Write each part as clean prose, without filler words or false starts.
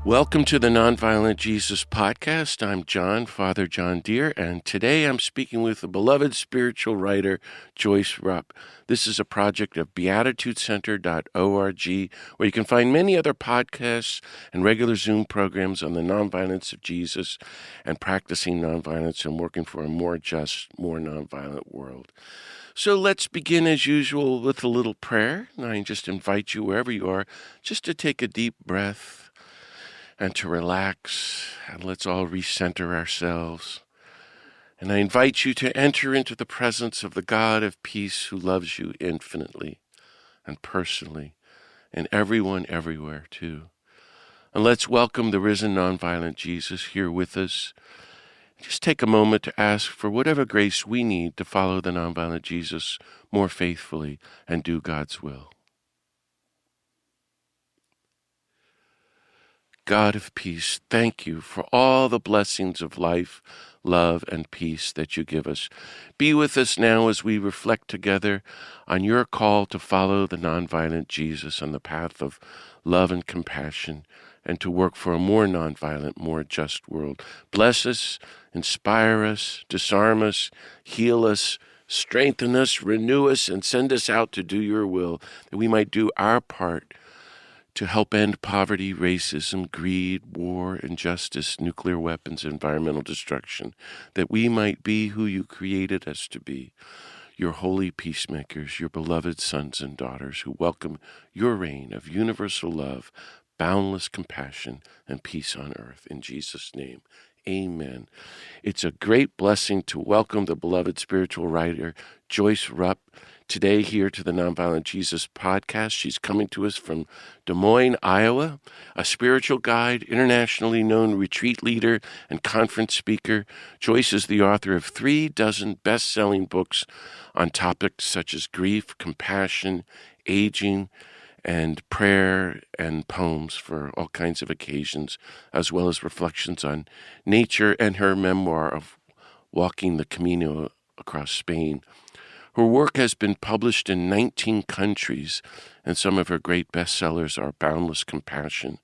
Welcome to the Nonviolent Jesus Podcast. I'm John, Father John Deere, and today I'm speaking with the beloved spiritual writer, Joyce Rupp. This is a project of beatitudecenter.org, where you can find many other podcasts and regular Zoom programs on the nonviolence of Jesus and practicing nonviolence and working for a more just, more nonviolent world. So let's begin as usual with a little prayer, and I just invite you, wherever you are, just to take a deep breath and to relax, and let's all recenter ourselves. And I invite you to enter into the presence of the God of peace who loves you infinitely and personally, and everyone everywhere too. And let's welcome the risen nonviolent Jesus here with us. Just take a moment to ask for whatever grace we need to follow the nonviolent Jesus more faithfully and do God's will. God of peace, thank you for all the blessings of life, love, and peace that you give us. Be with us now as we reflect together on your call to follow the nonviolent Jesus on the path of love and compassion, and to work for a more nonviolent, more just world. Bless us, inspire us, disarm us, heal us, strengthen us, renew us, and send us out to do your will, that we might do our part to help end poverty, racism, greed, war, injustice, nuclear weapons, environmental destruction, that we might be who you created us to be, your holy peacemakers, your beloved sons and daughters who welcome your reign of universal love, boundless compassion, and peace on earth. In Jesus' name, amen. It's a great blessing to welcome the beloved spiritual writer, Joyce Rupp, today here to the Nonviolent Jesus Podcast. She's coming to us from Des Moines, Iowa, a spiritual guide, internationally known retreat leader, and conference speaker. Joyce is the author of 36 best-selling books on topics such as grief, compassion, aging, and prayer, and poems for all kinds of occasions, as well as reflections on nature and her memoir of walking the Camino across Spain. Her work has been published in 19 countries, and some of her great bestsellers are Boundless Compassion,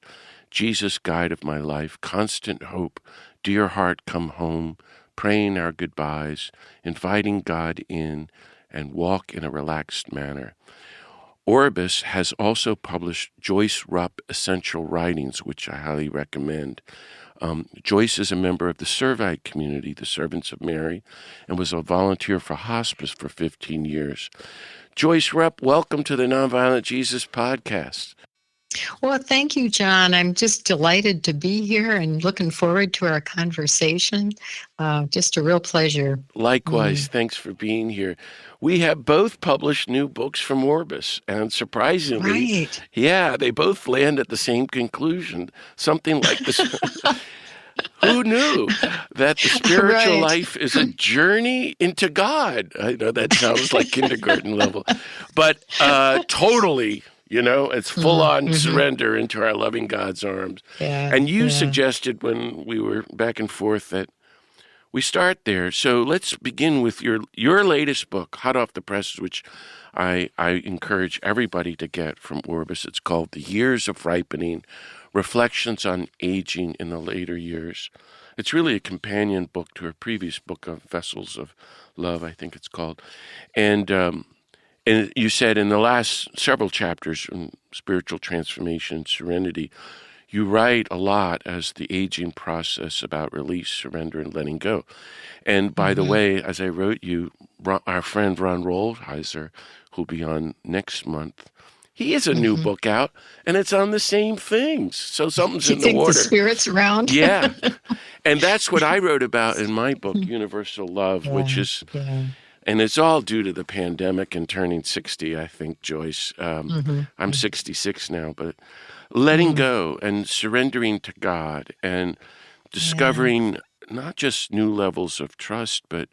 Jesus, Guide of My Life, Constant Hope, Dear Heart, Come Home, Praying Our Goodbyes, Inviting God In, and Walk in a Relaxed Manner. Orbis has also published Joyce Rupp Essential Writings, which I highly recommend. Joyce is a member of the Servite community, the Servants of Mary, and was a volunteer for Hospice for 15 years. Joyce Rupp, welcome to the Nonviolent Jesus Podcast. Well, thank you, John. I'm just delighted to be here and looking forward to our conversation. Just a real pleasure. Likewise, thanks for being here. We have both published new books from Orbis, and surprisingly, Right. they both land at the same conclusion, something like this. Who knew that the spiritual Right. life is a journey into God? I know that sounds like kindergarten level, but totally, it's full-on surrender into our loving God's arms. Yeah. And you suggested when we were back and forth that we start there. So let's begin with your latest book, hot off the press, which I encourage everybody to get from Orbis. It's called The Years of Ripening, Reflections on Aging in the Later Years. It's really a companion book to her previous book of Vessels of Love, I think it's called. And you said in the last several chapters on spiritual transformation and serenity, you write a lot as the aging process about release, surrender, and letting go. And by the way, as I wrote you, our friend Ron Rolheiser, who'll be on next month, he has a new book out, and it's on the same things. So something's in the water. The spirit's around? Yeah. And that's what I wrote about in my book, Universal Love, which is... And it's all due to the pandemic and turning 60, I think, Joyce. I'm 66 now, but letting go and surrendering to God and discovering not just new levels of trust, but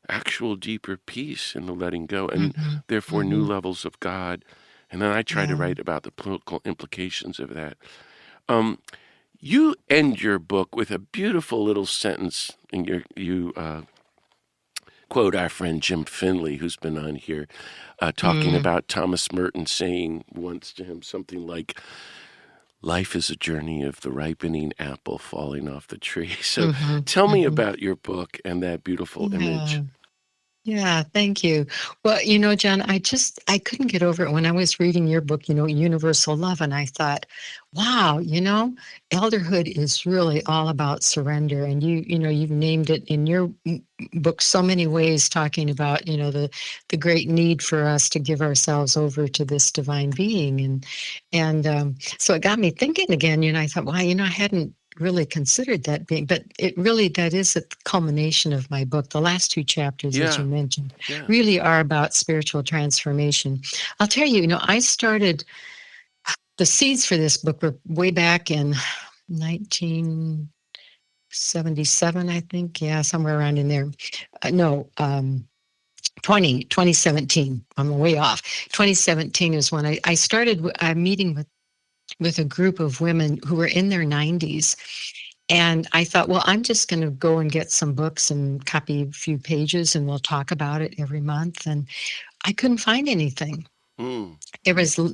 actual deeper peace in the letting go and therefore new levels of God. And then I try to write about the political implications of that. You end your book with a beautiful little sentence, and you quote our friend Jim Finley, who's been on here, talking about Thomas Merton saying once to him something like, life is a journey of the ripening apple falling off the tree. So Hmm. tell me Hmm. about your book and that beautiful Yeah. image. Yeah, thank you. Well, John, I couldn't get over it when I was reading your book, Universal Love, and I thought, wow, elderhood is really all about surrender. And you've named it in your book so many ways, talking about, the great need for us to give ourselves over to this divine being. And so it got me thinking again, I thought, wow, I hadn't really considered that being, but that is a culmination of my book. The last two chapters, as you Yeah, mentioned, yeah. really are about spiritual transformation. I'll tell you, I started the seeds for this book were way back in 1977, I think. Yeah, somewhere around in there. No, 2017. I'm way off. 2017 is when I started meeting with a group of women who were in their 90s. And I thought, well, I'm just going to go and get some books and copy a few pages and we'll talk about it every month. And I couldn't find anything. Mm.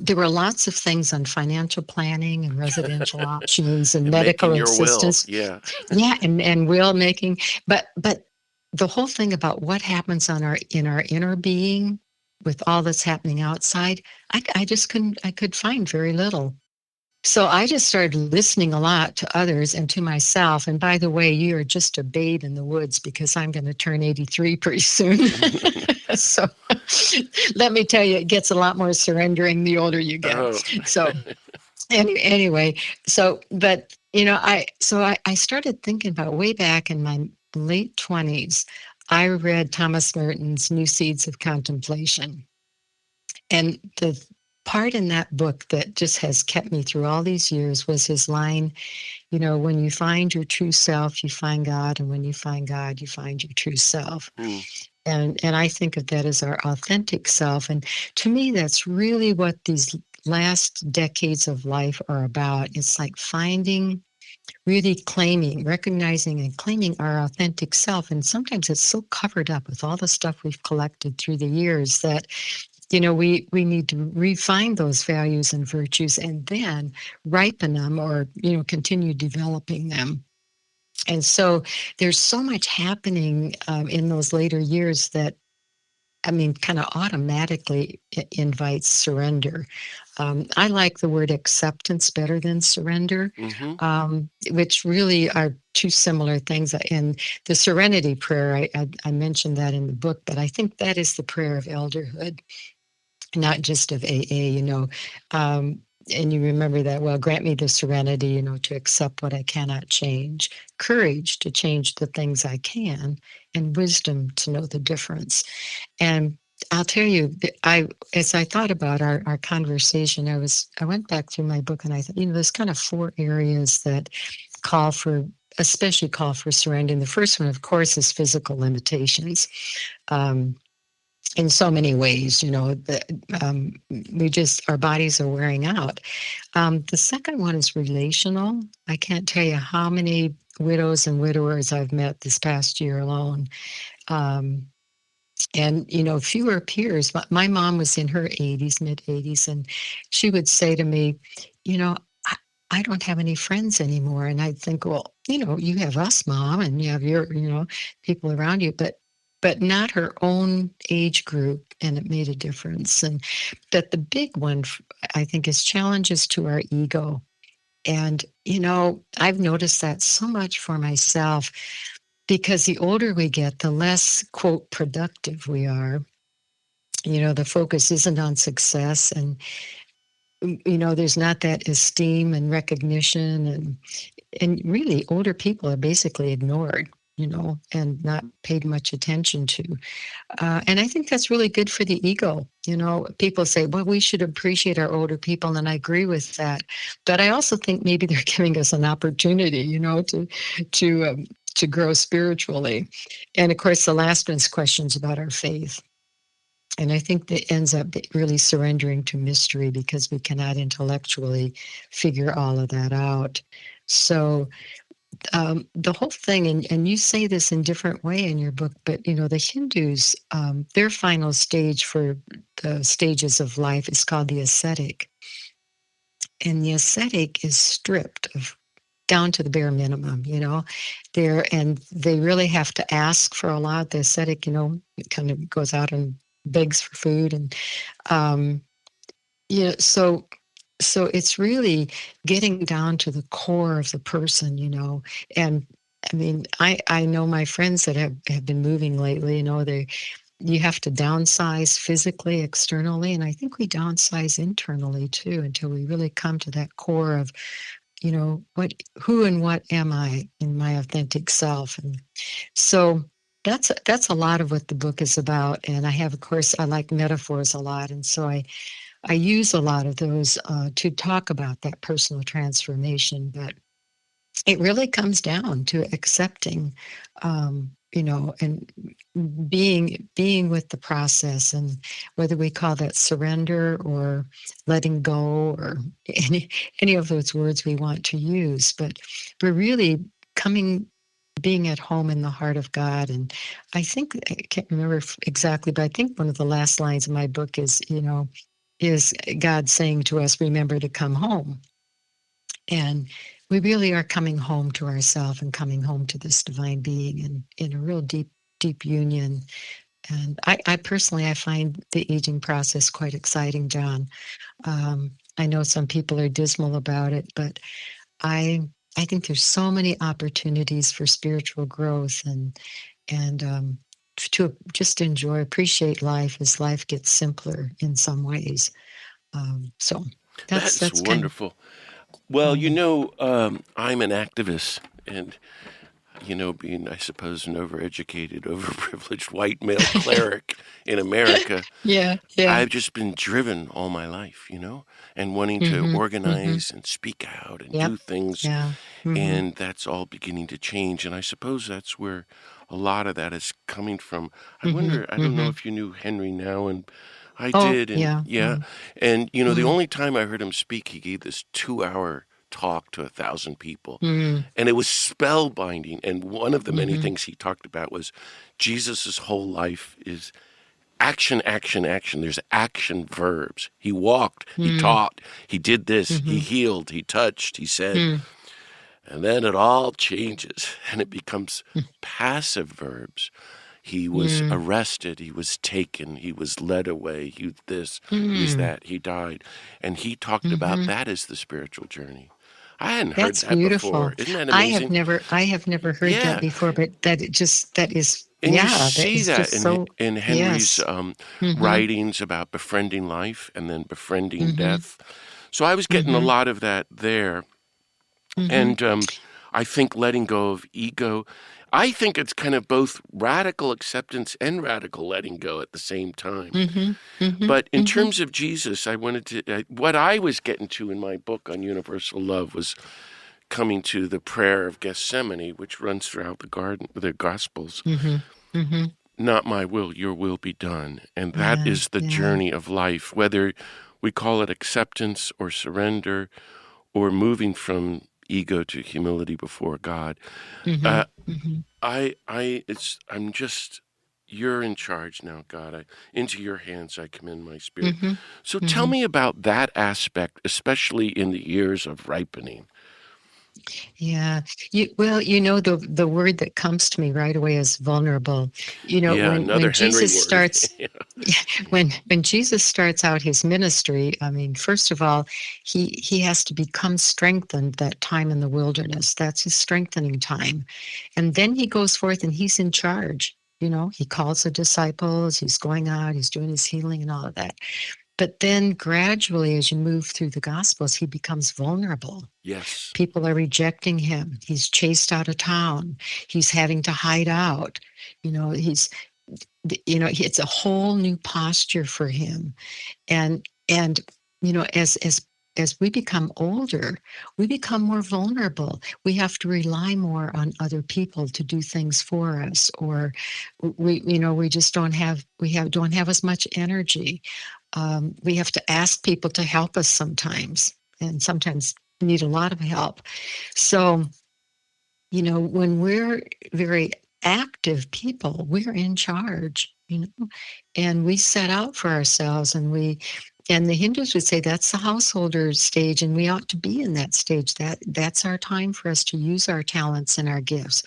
There were lots of things on financial planning and residential options and And medical making your will. assistance. Yeah. Yeah, and will making, but the whole thing about what happens in our inner being with all that's happening outside, I just couldn't I could find very little. So I just started listening a lot to others and to myself. And by the way, you are just a babe in the woods because I'm going to turn 83 pretty soon. So let me tell you, it gets a lot more surrendering the older you get. Oh. So anyway, but I started thinking about way back in my late 20s. I read Thomas Merton's New Seeds of Contemplation. And the part in that book that just has kept me through all these years was his line, when you find your true self, you find God, and when you find God, you find your true self. Mm. And I think of that as our authentic self. And to me, that's really what these last decades of life are about. It's like finding, really claiming, recognizing and claiming our authentic self. And sometimes it's so covered up with all the stuff we've collected through the years that we need to refine those values and virtues and then ripen them or, continue developing them. And so there's so much happening in those later years that, kind of automatically invites surrender. I like the word acceptance better than surrender, Mm-hmm. which really are two similar things. And the serenity prayer, I mentioned that in the book, but I think that is the prayer of elderhood, not just of AA, and you remember that, well, grant me the serenity, to accept what I cannot change, courage to change the things I can, and wisdom to know the difference. And I'll tell you, as I thought about our conversation, I went back through my book and I thought, there's kind of four areas that especially call for surrender. And the first one, of course, is physical limitations. Um, in so many ways, our bodies are wearing out. The second one is relational. I can't tell you how many widows and widowers I've met this past year alone. Um, and, fewer peers. My mom was in her 80s, mid 80s, and she would say to me, you know, I, I don't have any friends anymore. And I'd think, well, you have us, Mom, and you have your, people around you, but not her own age group. And it made a difference. And but the big one, I think, is challenges to our ego. And, I've noticed that so much for myself because the older we get, the less, quote, productive we are. The focus isn't on success and, there's not that esteem and recognition and really older people are basically ignored, and not paid much attention to. And I think that's really good for the ego. People say, well, we should appreciate our older people. And I agree with that. But I also think maybe they're giving us an opportunity, to, to grow spiritually. And of course, the last one's questions about our faith. And I think that ends up really surrendering to mystery because we cannot intellectually figure all of that out. So the whole thing, and you say this in different way in your book, but the Hindus, their final stage for the stages of life is called the ascetic. and the ascetic is stripped of down to the bare minimum, and they really have to ask for a lot. The ascetic, kind of goes out and begs for food, and um, so it's really getting down to the core of the person, and I mean, I know my friends that have been moving lately, you have to downsize physically, externally, and I think we downsize internally too until we really come to that core of, who and what am I in my authentic self. And so that's a lot of what the book is about. And of course, I like metaphors a lot, and so I use a lot of those to talk about that personal transformation. But it really comes down to accepting, and being with the process, and whether we call that surrender or letting go or any of those words we want to use. But we're really being at home in the heart of God. And I think, I can't remember exactly, but I think one of the last lines of my book is God saying to us, remember to come home. And we really are coming home to ourselves and coming home to this divine being, and in a real deep union. And I personally, I find the aging process quite exciting, John. I know some people are dismal about it, but I I think there's so many opportunities for spiritual growth, and to just appreciate life as life gets simpler in some ways. So That's that's kind of. wonderful. Well, um, I'm an activist, and being, I suppose, an overeducated, overprivileged white male cleric in America, yeah, yeah. I've just been driven all my life, and wanting to Mm-hmm, mm-hmm. organize and speak out and Yep. do things, Yeah. Mm-hmm. and that's all beginning to change. And I suppose that's where a lot of that is coming from. I Mm-hmm. wonder, I don't know Mm-hmm. if you knew Henry Now, and I Oh, did, and yeah. yeah, Mm, and the mm, only time I heard him speak, he gave this 2 hour talk to 1,000 people, mm, and it was spellbinding. And one of the many mm-hmm. things he talked about was Jesus's whole life is action, action, action. There's action verbs. He walked, he Mm, taught, he did this, he mm-hmm. healed, he touched, he said. Mm, And then it all changes and it becomes mm, passive verbs. He was mm, arrested, he was taken, he was led away, he was this, he was mm, that, he died. And he talked about mm-hmm. that as the spiritual journey. I hadn't heard That's that before. beautiful. Isn't that I have amazing? never heard that Yeah. before, but that is, And you that see is that just so. in Henry's Yes. Mm-hmm. writings about befriending life and then befriending Mm-hmm. death. So I was getting a Mm-hmm. lot of that there. Mm-hmm. And I think letting go of ego, I think it's kind of both radical acceptance and radical letting go at the same time. Mm-hmm. Mm-hmm. But in Mm-hmm. terms of Jesus, I wanted to, what I was getting to in my book on universal love was coming to the prayer of Gethsemane, which runs throughout the Gospels. Mm-hmm. Mm-hmm. Not my will, your will be done. And that Yeah. is the Yeah. journey of life, whether we call it acceptance or surrender or moving from ego to humility before God. Mm-hmm. Uh, Mm-hmm. I'm just, you're in charge now, God. Into your hands I commend my spirit. Mm-hmm. So tell Mm-hmm. me about that aspect, especially in the years of ripening. Yeah. The word that comes to me right away is vulnerable. Yeah, When another Henry Jesus word. starts when Jesus starts out his ministry, I mean, first of all, he has to become strengthened that time in the wilderness. That's his strengthening time. And then he goes forth and he's in charge. He calls the disciples, he's going out, he's doing his healing and all of that. But then gradually, as you move through the Gospels, he becomes vulnerable. Yes. People are rejecting him. He's chased out of town. He's having to hide out. He's, it's a whole new posture for him. And as we become older, we become more vulnerable. We have to rely more on other people to do things for us, or we just don't have as much energy. We have to ask people to help us sometimes, and sometimes need a lot of help. So, when we're very active people, we're in charge, and we set out for ourselves, and And the Hindus would say that's the householder stage, and we ought to be in that stage. That's our time for us to use our talents and our gifts.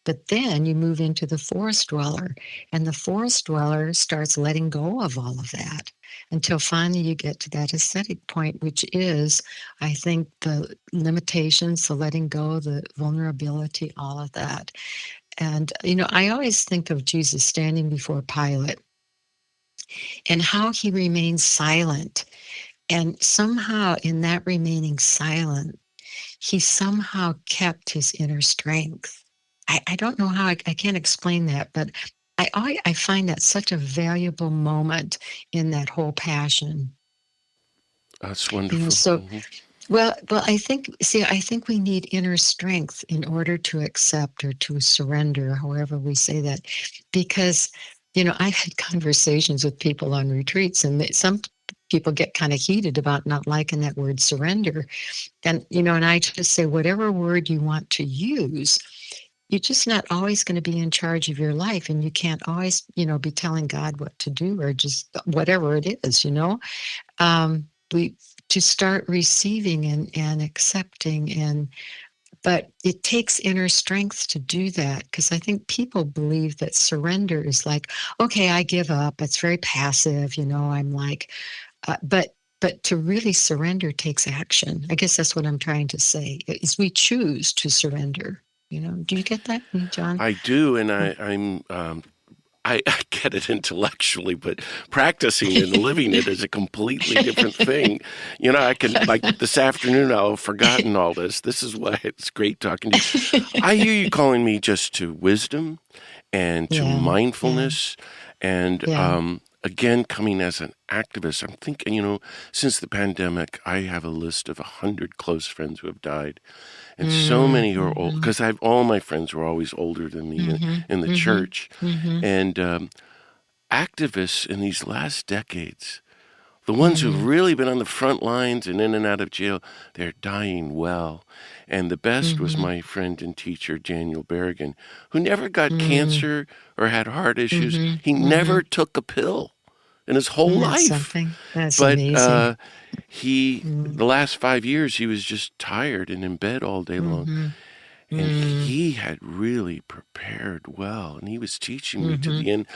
But then you move into the forest dweller, and the forest dweller starts letting go of all of that until finally you get to that ascetic point, which is, I think, the limitations, the letting go, the vulnerability, all of that. And, I always think of Jesus standing before Pilate and how he remains silent. And somehow, in that remaining silent, he somehow kept his inner strength. I don't know how, I can't explain that, but I find that such a valuable moment in that whole passion. That's wonderful. So, well, I think we need inner strength in order to accept or to surrender, however we say that, because, I've had conversations with people on retreats, and some people get kind of heated about not liking that word surrender. And, and I just say, whatever word you want to use, you're just not always going to be in charge of your life. And you can't always, be telling God what to do or just whatever it is, we to start receiving and accepting, but it takes inner strength to do that, because I think people believe that surrender is like, okay, I give up. It's very passive, I'm like, but to really surrender takes action. I guess that's what I'm trying to say, is we choose to surrender. Do you get that, John? I do, and I get it intellectually, but practicing and living it is a completely different thing. I can, like this afternoon, I'll have forgotten all this. This is why it's great talking to you. I hear you calling me just to wisdom and to mindfulness and again, coming as an activist. I'm thinking, since the pandemic, I have a list of 100 close friends who have died. And so many who are old, because all my friends were always older than me in the church. And activists in these last decades, the ones who've really been on the front lines and in and out of jail, they're dying well. And the best was my friend and teacher, Daniel Berrigan, who never got cancer or had heart issues. He never took a pill in his whole life. Something. That's but amazing. the last 5 years, he was just tired and in bed all day long. And he had really prepared well, and he was teaching me to the end.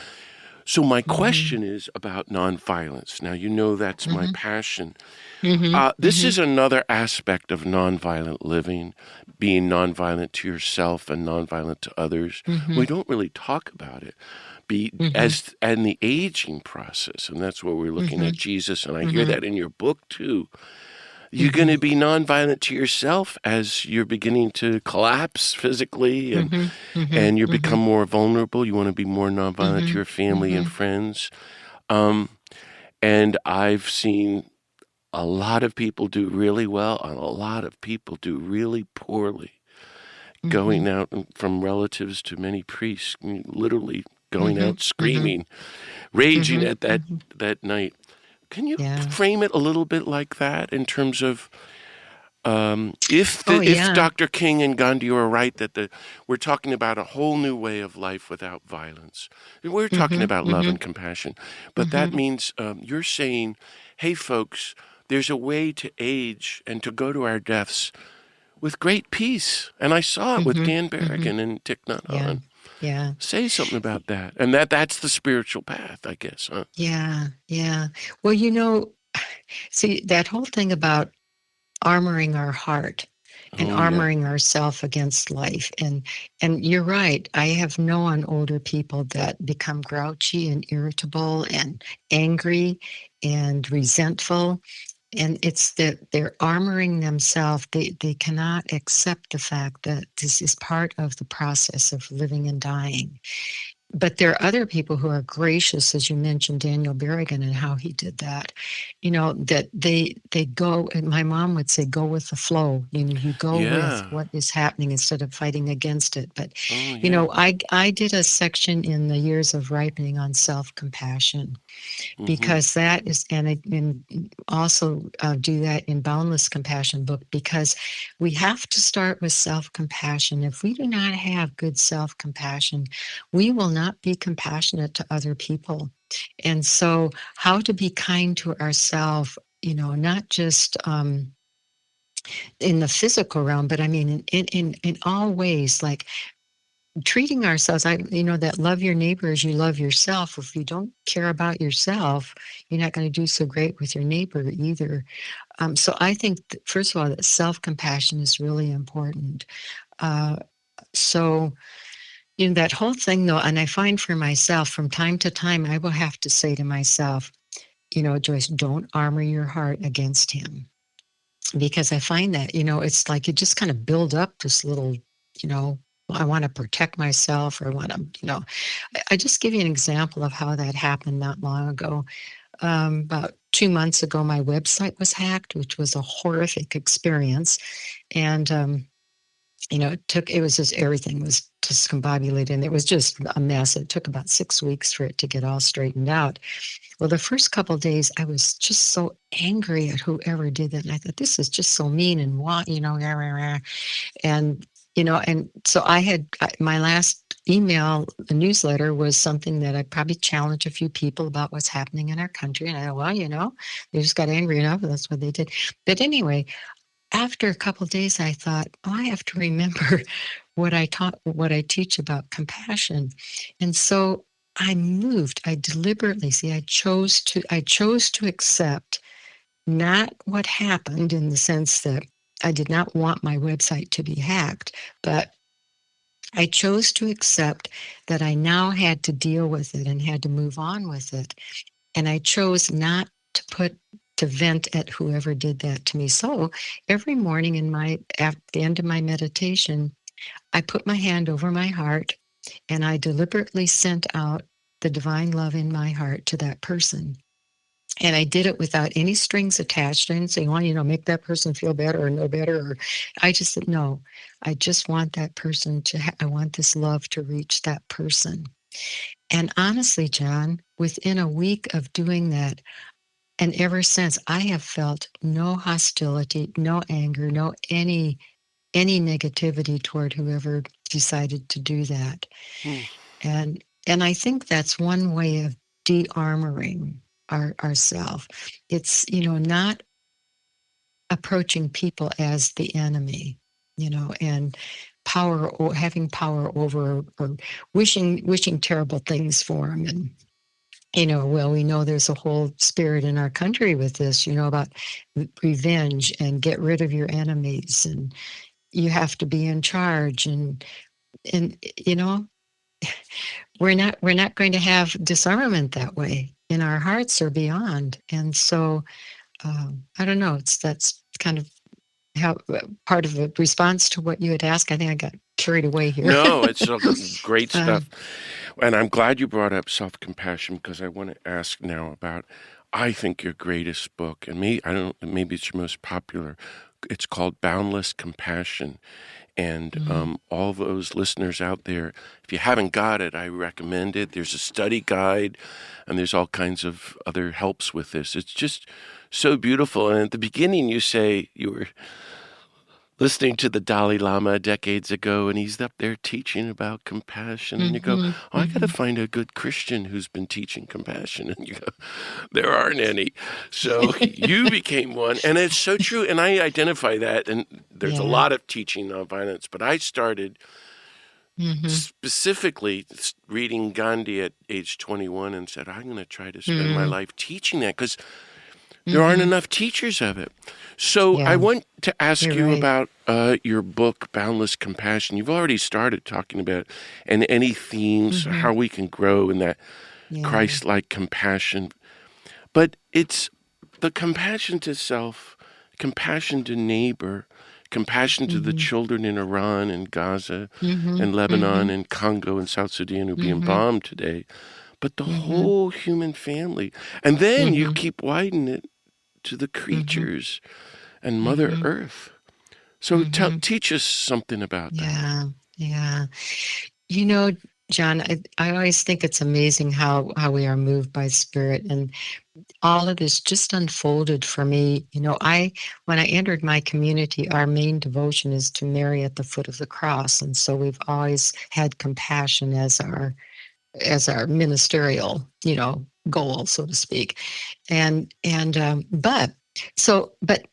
So my question is about nonviolence. Now, that's my passion. This is another aspect of nonviolent living, being nonviolent to yourself and nonviolent to others. We don't really talk about it. As in the aging process, and that's where we're looking at Jesus, and I hear that in your book too. You're going to be nonviolent to yourself as you're beginning to collapse physically, and you become more vulnerable. You want to be more nonviolent to your family and friends. And I've seen a lot of people do really well, and a lot of people do really poorly. Going out from relatives to many priests, literally going out screaming, raging at that night. Can you frame it a little bit like that in terms of if Dr. King and Gandhi are right that we're talking about a whole new way of life without violence? We're talking about love and compassion, but that means you're saying, hey, folks, there's a way to age and to go to our deaths with great peace. And I saw it with Dan Berrigan and Thich Nhat Hanh. Yeah. Say something about that. And that's the spiritual path, I guess, huh? Yeah. Well, see, that whole thing about armoring our heart and armoring ourselves against life. And you're right. I have known older people that become grouchy and irritable and angry and resentful. And it's that they're armoring themselves. They cannot accept the fact that this is part of the process of living and dying. But there are other people who are gracious, as you mentioned, Daniel Berrigan and how he did that. That they go, and my mom would say, go with the flow. You go with what is happening instead of fighting against it. But, I did a section in the Years of Ripening on self-compassion, because that is, and I also do that in Boundless Compassion book, because we have to start with self-compassion. If we do not have good self-compassion, we will not be compassionate to other people. And so how to be kind to ourselves, not just in the physical realm, but I mean, in all ways, like treating ourselves, that love your neighbor as you love yourself. If you don't care about yourself, you're not going to do so great with your neighbor either. So I think, first of all, that self-compassion is really important. Uh, so, that whole thing, though, and I find for myself, from time to time, I will have to say to myself, Joyce, don't armor your heart against him. Because I find that, it's like you just kind of build up this little, I want to protect myself, or I want to, I just give you an example of how that happened not long ago. About 2 months ago, my website was hacked, which was a horrific experience. And, it was just, everything was discombobulated, and it was just a mess. It took about 6 weeks for it to get all straightened out. Well, the first couple of days, I was just so angry at whoever did that. And I thought, this is just so mean and what, rah, rah, rah. And, and so my last email, the newsletter, was something that I probably challenged a few people about what's happening in our country. And I thought, well, they just got angry enough. And that's what they did. But anyway, after a couple of days, I thought, I have to remember what I teach about compassion. And so I deliberately, I chose to accept not what happened, in the sense that I did not want my website to be hacked, but I chose to accept that I now had to deal with it and had to move on with it. And I chose not to vent at whoever did that to me. So every morning at the end of my meditation, I put my hand over my heart and I deliberately sent out the divine love in my heart to that person. And I did it without any strings attached. I didn't say, make that person feel better or no better. Or I just said, no, I just want that person I want this love to reach that person. And honestly, John, within a week of doing that, and ever since, I have felt no hostility, no anger, no any negativity toward whoever decided to do that. And I think that's one way of de-armoring ourselves. It's, not approaching people as the enemy, and having power over, or wishing terrible things for them. And well, we know there's a whole spirit in our country with this, about revenge and get rid of your enemies, and you have to be in charge, and we're not going to have disarmament that way in our hearts or beyond. And so I don't know. That's kind of how part of a response to what you had asked. I think I got carried away here. No, it's great stuff. And I'm glad you brought up self-compassion, because I want to ask now about, I think, your greatest book, and maybe it's your most popular. It's called Boundless Compassion. And all those listeners out there, if you haven't got it, I recommend it. There's a study guide, and there's all kinds of other helps with this. It's just so beautiful. And at the beginning, you say you were listening to the Dalai Lama decades ago, and he's up there teaching about compassion. And you go, I got to find a good Christian who's been teaching compassion. And you go, there aren't any. So you became one. And it's so true. And I identify that. And there's a lot of teaching nonviolence. But I started specifically reading Gandhi at age 21 and said, I'm going to try to spend my life teaching that, because there aren't enough teachers of it. So I want to ask you about your book, Boundless Compassion. You've already started talking about and any themes, how we can grow in that Christ-like compassion. But it's the compassion to self, compassion to neighbor, compassion to the children in Iran and Gaza and Lebanon and Congo and South Sudan who are being bombed today, but the whole human family. And then you keep widening it to the creatures and Mother Earth. So teach us something about that. Yeah. John, I always think it's amazing how we are moved by spirit, and all of this just unfolded for me. When I entered my community, our main devotion is to Mary at the foot of the cross. And so we've always had compassion as as our ministerial, goal, so to speak. But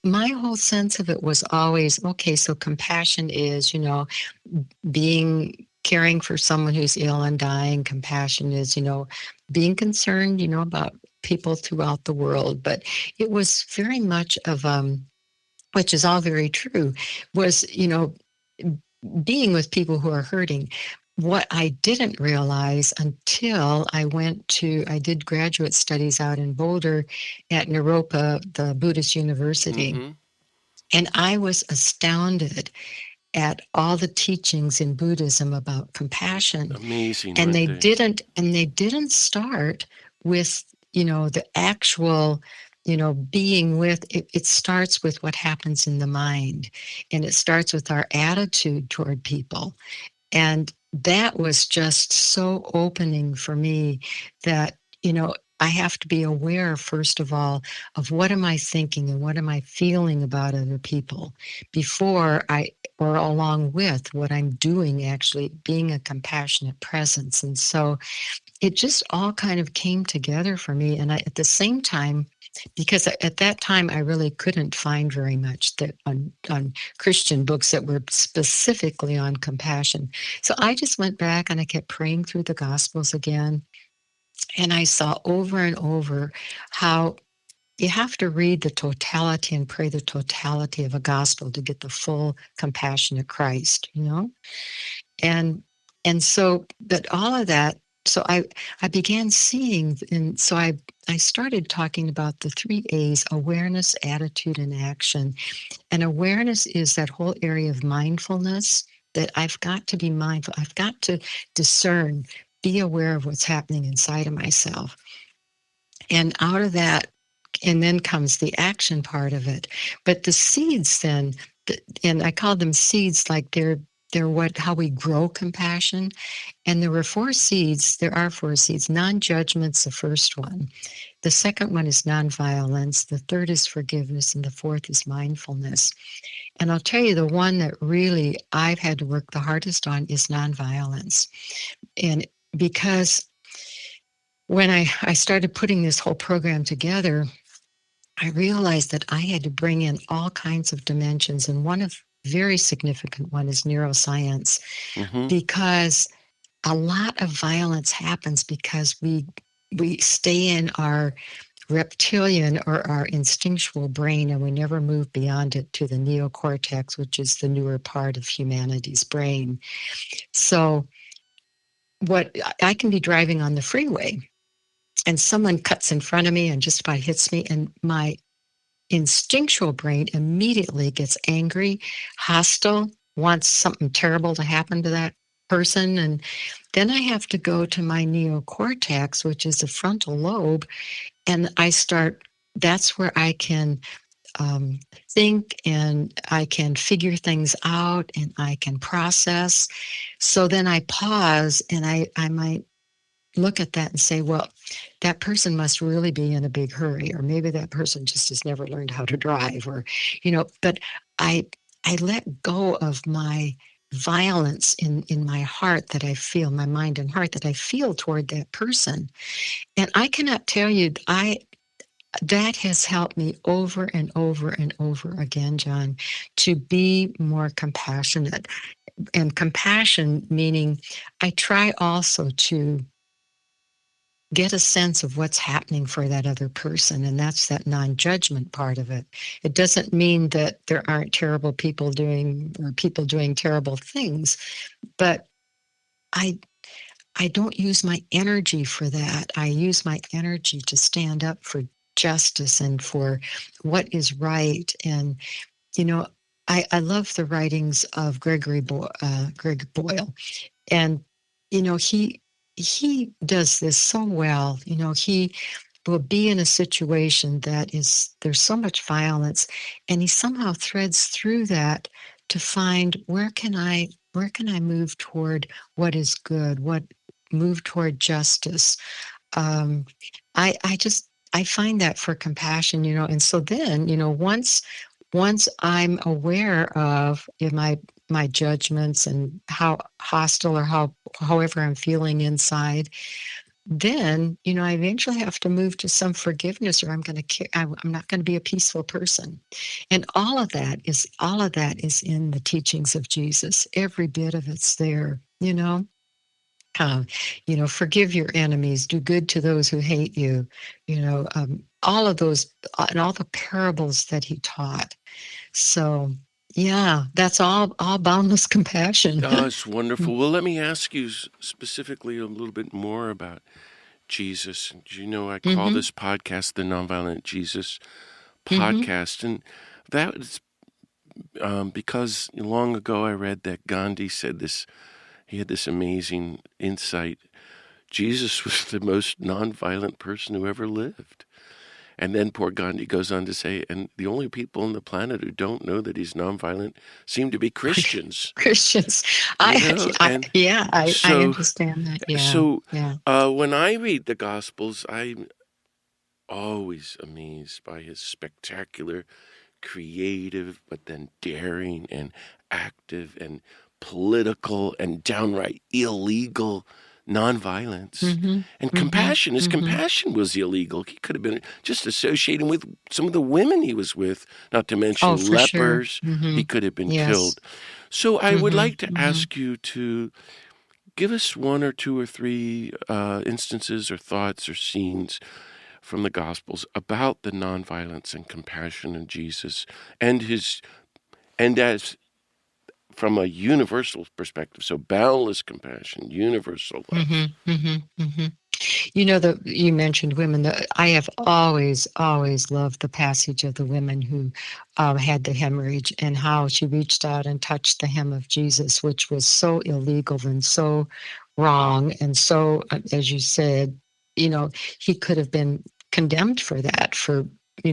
my whole sense of it was always, okay, so compassion is, being caring for someone who's ill and dying. Compassion is, being concerned, about people throughout the world. But it was very much of, which is all very true, was, being with people who are hurting. What I didn't realize until I did graduate studies out in Boulder at Naropa, the Buddhist university. Mm-hmm. And I was astounded at all the teachings in Buddhism about compassion. Amazing, And weren't they they? didn't start with, the actual, being with it. It starts with what happens in the mind, and it starts with our attitude toward people. And that was just so opening for me that, I have to be aware, first of all, of what am I thinking and what am I feeling about other people before or along with what I'm doing, actually being a compassionate presence. And so it just all kind of came together for me. And at the same time, because at that time I really couldn't find very much that on Christian books that were specifically on compassion. So I just went back and I kept praying through the Gospels again. And I saw over and over how you have to read the totality and pray the totality of a gospel to get the full compassion of Christ, and so but all of that, so I began seeing, and so I started talking about the 3 A's: awareness, attitude, and action. And awareness is that whole area of mindfulness, that I've got to be mindful, I've got to discern, be aware of what's happening inside of myself. And out of that, and then comes the action part of it. But the seeds then, and I call them seeds, like they're how we grow compassion. And there are 4 seeds. There are 4 seeds. Non-judgment's the first one. The second one is nonviolence. The third is forgiveness, and the fourth is mindfulness. And I'll tell you, the one that really I've had to work the hardest on is nonviolence. And because when I started putting this whole program together, I realized that I had to bring in all kinds of dimensions, and one of very significant one is neuroscience, Mm-hmm. because a lot of violence happens because we stay in our reptilian or our instinctual brain, and we never move beyond it to the neocortex, which is the newer part of humanity's brain. So what I can be driving on the freeway and someone cuts in front of me and just about hits me, and my instinctual brain immediately gets angry, hostile, wants something terrible to happen to that person. And then I have to go to my neocortex, which is the frontal lobe, and that's where I can think, and I can figure things out, and I can process. So then I pause, and I might look at that and say, well, that person must really be in a big hurry, or maybe that person just has never learned how to drive, or, but I, I let go of my violence in my heart that I feel, my mind and heart that I feel toward that person. And I cannot tell you, that has helped me over and over and over again, John, to be more compassionate. And compassion meaning I try also to get a sense of what's happening for that other person. And that's that non-judgment part of it. It doesn't mean that there aren't terrible people doing terrible things, but I I don't use my energy for that. I use my energy to stand up for justice and for what is right. And, you know, I love the writings of Greg Boyle. And, he does this so well. He will be in a situation there's so much violence, and he somehow threads through that to find where can I move toward what is good, what move toward justice. Um, I find that for compassion, and so then, once once I'm aware of my judgments and how hostile or however I'm feeling inside, then I eventually have to move to some forgiveness, or I'm not going to be a peaceful person. And all of that is in the teachings of Jesus. Every bit of it's there. Uh, forgive your enemies, do good to those who hate you. All of those, and all the parables that he taught. So, yeah, that's all boundless compassion. Oh, it's wonderful. Well, let me ask you specifically a little bit more about Jesus. Do you know I call Mm-hmm. this podcast the Nonviolent Jesus Mm-hmm. podcast? And that is because long ago I read that Gandhi said this. He had this amazing insight. Jesus was the most nonviolent person who ever lived. And then poor Gandhi goes on to say, and the only people on the planet who don't know that he's nonviolent seem to be Christians. Christians. You know, and Yeah, I so understand that. Yeah, so yeah. when I read the Gospels, I'm always amazed by his spectacular, creative, but then daring and active and political and downright illegal nonviolence Mm-hmm. and Mm-hmm. compassion. His Mm-hmm. compassion was illegal. He could have been just associating with some of the women he was with, not to Oh, mention for sure. lepers. Mm-hmm. He could have been Yes. killed. So I would Mm-hmm. like to Mm-hmm. ask you to give us one or two or three instances or thoughts or scenes from the Gospels about the nonviolence and compassion in Jesus and as from a universal perspective. So boundless compassion, universal love. Mm-hmm. Mm-hmm. Mm-hmm. You mentioned women. I have always loved the passage of the women who had the hemorrhage, and how she reached out and touched the hem of Jesus, which was so illegal and so wrong. And so, as you said, you know, he could have been condemned for that, for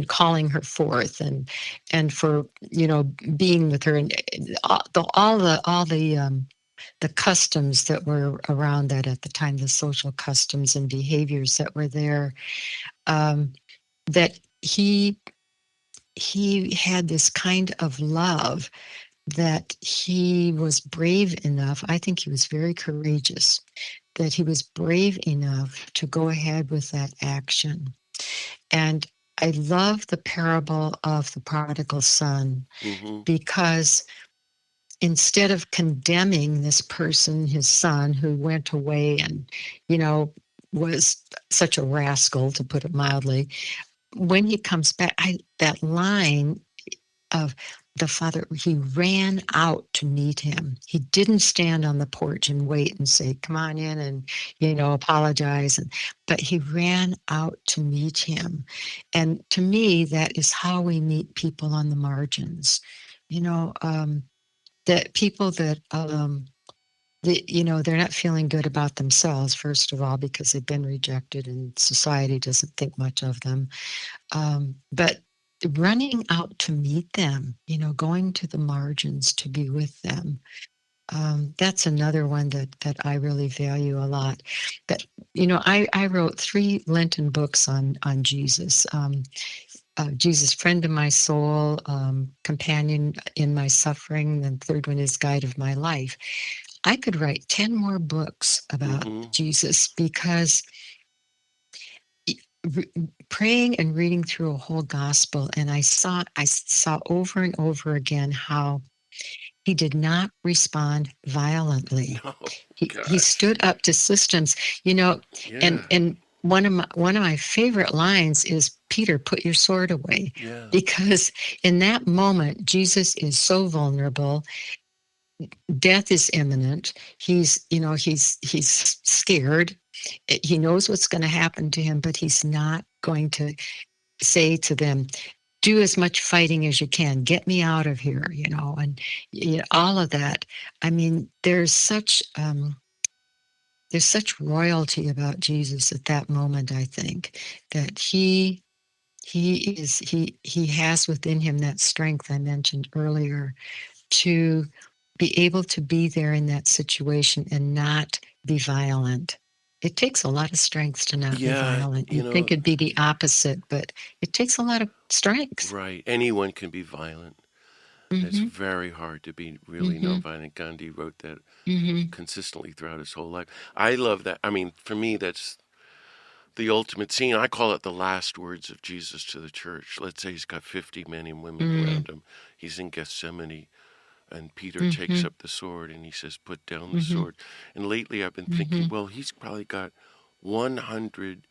calling her forth, and for being with her, and all the customs that were around that at the time, the social customs and behaviors that were there, um, that he had this kind of love, that he was brave enough. I think he was very courageous, that he was brave enough to go ahead with that action. And I love the parable of the prodigal son, Mm-hmm. because instead of condemning this person, his son, who went away and, you know, was such a rascal, to put it mildly, when he comes back, that line of the father, he ran out to meet him. He didn't stand on the porch and wait and say, "Come on in," and apologize, but he ran out to meet him. And to me, that is how we meet people on the margins. You know, that people that they're not feeling good about themselves, first of all, because they've been rejected and society doesn't think much of them, but running out to meet them, going to the margins to be with them. That's another one that I really value a lot. But I wrote 3 Lenten books on Jesus. Jesus, friend of my soul, companion in my suffering. And the third one is guide of my life. I could write 10 more books about Mm-hmm. Jesus, because praying and reading through a whole gospel, and I saw over and over again how he did not respond violently. No, He gosh. stood up to systems, you know, and Yeah, and one of my favorite lines is, "Peter, put your sword away," yeah. because in that moment Jesus is so vulnerable. Death is imminent. He's scared. He knows what's going to happen to him, but he's not going to say to them, "Do as much fighting as you can. Get me out of here," and all of that. I mean, there's such royalty about Jesus at that moment. I think that he has within him that strength I mentioned earlier, to be able to be there in that situation and not be violent. It takes a lot of strength to not be Yeah, violent. you You'd know, think it'd be the opposite, but it takes a lot of strength. right. Anyone can be violent. It's Mm-hmm. very hard to be really Mm-hmm. nonviolent. Gandhi wrote that Mm-hmm. consistently throughout his whole life. I love that. I mean, for me, that's the ultimate scene. I call it the last words of Jesus to the church. Let's say he's got 50 men and women around him. He's in Gethsemane, and Peter takes Mm-hmm. up the sword and he says, "Put down the Mm-hmm. sword." And lately I've been thinking, Mm-hmm. well, he's probably got 100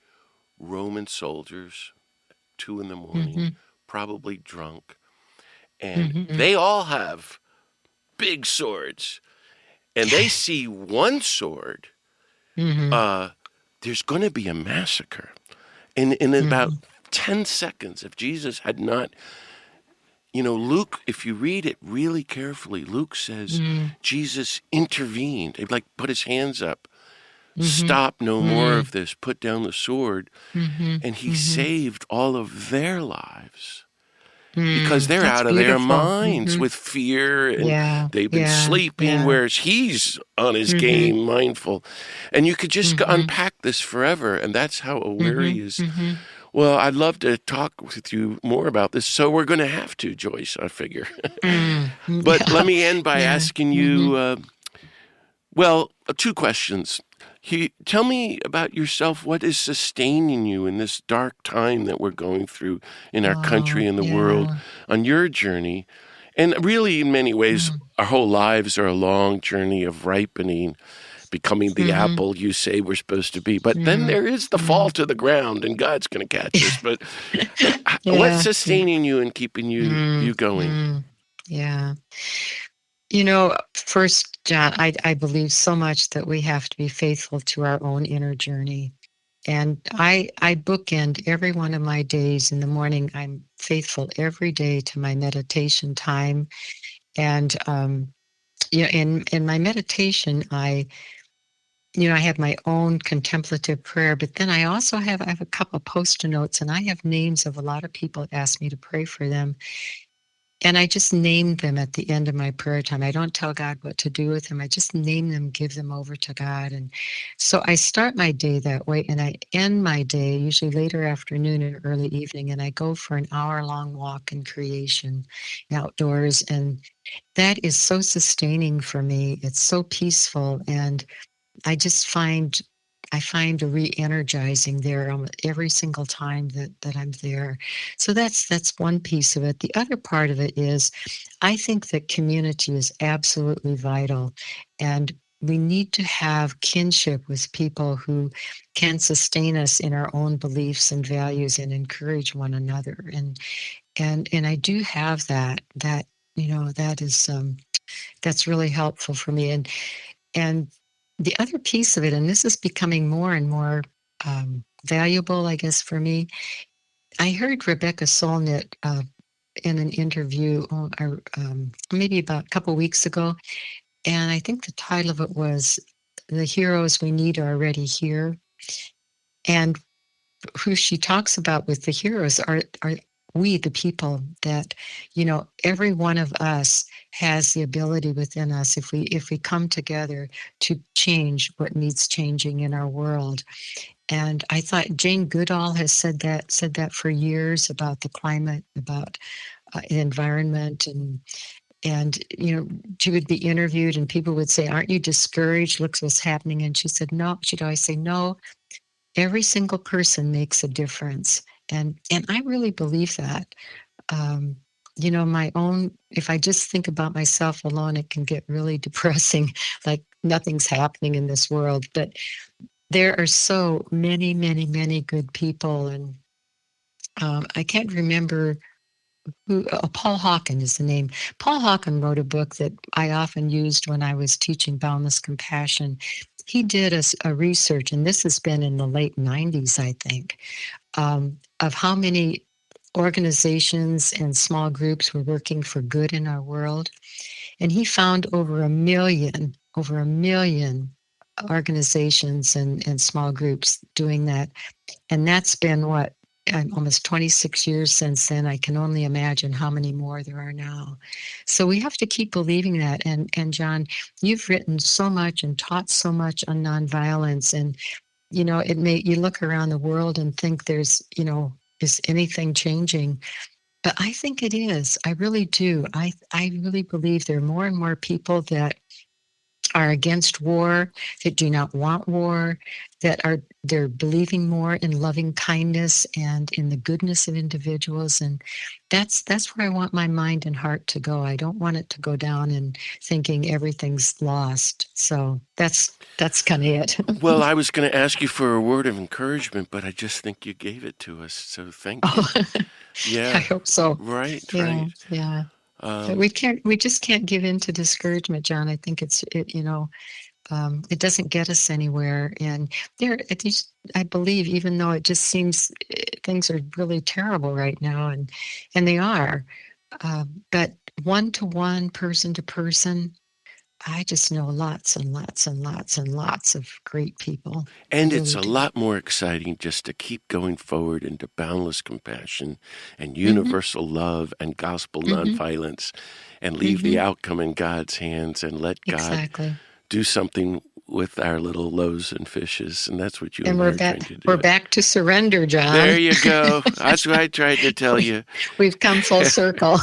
Roman soldiers, 2 in the morning, Mm-hmm. probably drunk, and Mm-hmm. they all have big swords, and they see one sword. Mm-hmm. Uh, there's going to be a massacre. And in about Mm-hmm. 10 seconds, if Jesus had not, Luke, if you read it really carefully, Luke says Jesus intervened. He like put his hands up, Mm-hmm. stop, no more Mm-hmm. of this, put down the sword, and he Mm-hmm. saved all of their lives. Because Mm. they're That's out of their beautiful. minds Mm-hmm. with fear and Yeah. they've been Yeah. sleeping, Yeah. whereas he's on his Mm-hmm. game, mindful. And you could just Mm-hmm. unpack this forever, and that's how aware Mm-hmm. he is. Mm-hmm. Well, I'd love to talk with you more about this, so we're going to have to, Joyce, I figure. Mm. But let Yeah. me end by Yeah. asking Mm-hmm. you, two questions. Tell me about yourself. What is sustaining you in this dark time that we're going through in our Oh, country and the world yeah. on your journey? And really, in many ways, Mm. our whole lives are a long journey of ripening, becoming the Mm-hmm. apple you say we're supposed to be. But then Mm-hmm. there is the fall Mm. to the ground, and God's going to catch us. But what's Yeah. Yeah. sustaining you and keeping you Mm. going? Mm. Yeah. First, John, I believe so much that we have to be faithful to our own inner journey. And I bookend every one of my days in the morning. I'm faithful every day to my meditation time. And in my meditation, I have my own contemplative prayer, but then I have a couple of post-it notes, and I have names of a lot of people that ask me to pray for them. And I just name them at the end of my prayer time. I don't tell God what to do with them. I just name them, give them over to God. And so I start my day that way, and I end my day usually later afternoon and early evening, and I go for an hour-long walk in creation outdoors. And that is so sustaining for me. It's so peaceful, and I find a re-energizing there every single time that I'm there. So that's one piece of it. The other part of it is I think that community is absolutely vital, and we need to have kinship with people who can sustain us in our own beliefs and values and encourage one another. And I do have that's really helpful for me. And the other piece of it, and this is becoming more and more valuable, I guess, for me. I heard Rebecca Solnit in an interview maybe about a couple weeks ago, and I think the title of it was "The Heroes We Need Are Already Here." And who she talks about with the heroes are we, the people that, every one of us has the ability within us, if we come together, to change what needs changing in our world. And I thought Jane Goodall has said that for years about the climate, about the environment. And she would be interviewed and people would say, "Aren't you discouraged? Look what's happening." And she said, "No." She'd always say, "No, every single person makes a difference." And I really believe that. um, my own, if I just think about myself alone, it can get really depressing, like nothing's happening in this world. But there are so many, many, many good people. And I can't remember who. Paul Hawken is the name. Paul Hawken wrote a book that I often used when I was teaching Boundless Compassion. He did a research, and this has been in the late 90s, I think, of how many organizations and small groups were working for good in our world. And he found over a million organizations and small groups doing that. And that's been what, almost 26 years since then. I can only imagine how many more there are now. So we have to keep believing that. And John, you've written so much and taught so much on nonviolence. And you look around the world and think there's, is anything changing? But I think it is. I really do. I really believe there are more and more people that are against war, that do not want war, they're believing more in loving kindness and in the goodness of individuals. And that's where I want my mind and heart to go. I don't want it to go down and thinking everything's lost. So that's kind of it. Well, I was going to ask you for a word of encouragement, but I just think you gave it to us. So thank you. Oh, Yeah. I hope so. Right. Yeah, Right. yeah. But we just can't give in to discouragement, John. I think it doesn't get us anywhere. And I believe, even though it just seems things are really terrible right now, and they are, but one to one, person to person, I just know lots and lots and lots and lots of great people. And I it's really a do. lot more exciting just to keep going forward into boundless compassion and Hmm. universal love and gospel Hmm. nonviolence and leave the Hmm. outcome in God's hands and let God Exactly. do something with our little loaves and fishes. And that's what you And and I are trying to we're do. back to surrender, There John. you go. That's what I tried to tell you. We've come full circle.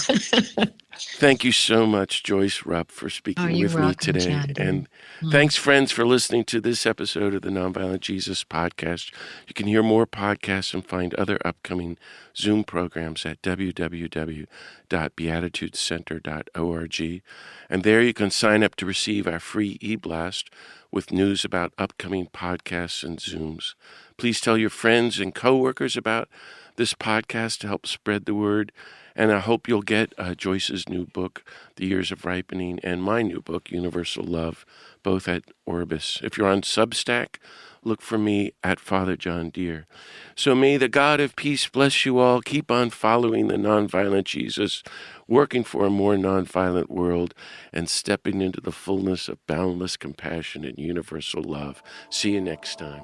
Thank you so much, Joyce Rupp, for Oh, speaking you're with me welcome, today. John dear. And thanks, friends, for listening to this episode of the Nonviolent Jesus podcast. You can hear more podcasts and find other upcoming Zoom programs at www.beatitudecenter.org. And there you can sign up to receive our free e-blast with news about upcoming podcasts and Zooms. Please tell your friends and coworkers about this podcast to help spread the word. And I hope you'll get Joyce's new book, The Years of Ripening, and my new book, Universal Love, both at Orbis. If you're on Substack, look for me at Father John Deere. So may the God of peace bless you all. Keep on following the nonviolent Jesus, working for a more nonviolent world, and stepping into the fullness of boundless compassion and universal love. See you next time.